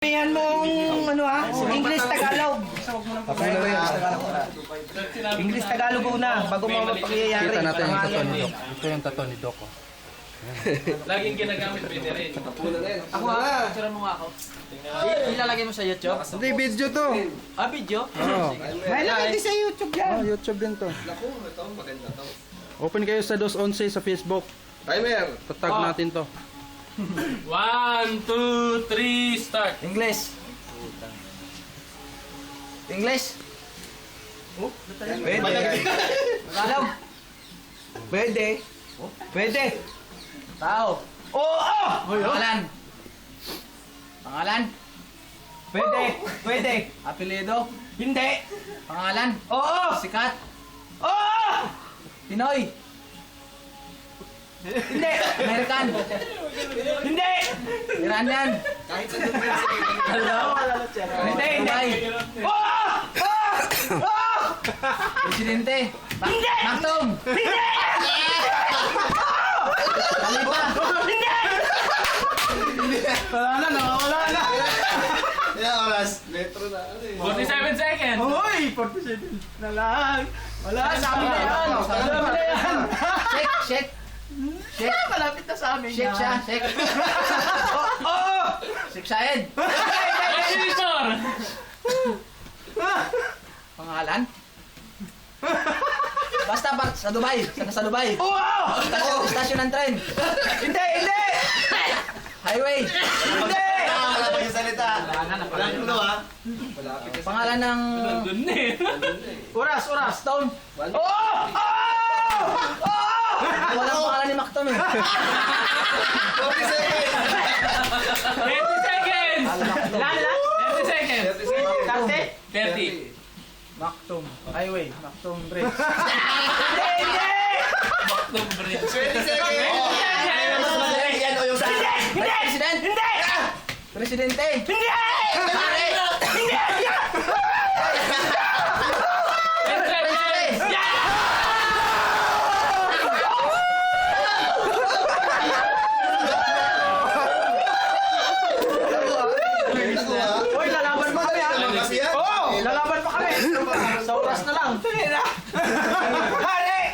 Yan mong ano English Tagalog. English Tagalog una bago mo magpagyayari. Kita natin yung tattoo ni Doc. Ito yung tattoo ni Doc. Laging ginagamit pwede rin. Ako nga. Picture mo nga ako. Ilalagay mo sa YouTube? Hindi, video to. Ah, video? Oo. May lagay din sa YouTube yan. Oh, YouTube din to. Naku, ito maganda to. Open kayo sa 211 sa Facebook. Timer! Tatag natin to. 1, 2, 3, start! English. English. Pwede. Tagalog. Pwede. Pwede. Tao. Oo! Pangalan. Pangalan. Pwede. Pwede. Apelyido. Hindi. Pangalan. Oo! Sikat. Oo! Pinoy. Hindi. American. Hindi. Iranian. Hindi. Hindi. Dubai. Oo! Oo! Presidente. Hindi. Maktum. Hindi. Kalipa. Hindi. Wala na, nawawala na. Ilang oras? Metro na. 47 seconds! Hoy, 47 na lang. Wala, sa amin na yan. Sa amin na yan. Shake, shake. Shake. Malapit na sa amin Shake siya, shake. Oo! Shake siya, Ed. Editor! Pangalan. Basta sa Dubai. Sa Dubai. Oo! Stasyon ng tren. Hindi, hindi! Highway. Hindi! Wala pa yung salita. Wala kulo ha. Pangalan ng Nandun na eh. Oras, oras. Stone. Oo! Oo! Oo! Walang pangalan ni Maktum eh. 40 seconds! 30 seconds! Ilan, ilan? 30 seconds! Karte? 30. Maktum. Highway. Maktum Bridge. Hindi, hindi! Maktum bridge. 20 seconds! Mas madali. Yan o yung sa... Hindi! President. Hindi! Presidente. Hindi! Pare. Hindi! 10 seconds! Naku ha. Hoy, lalaban pa kami ha! Kasi yan. Oo! Lalaban pa kami! Sa oras na lang.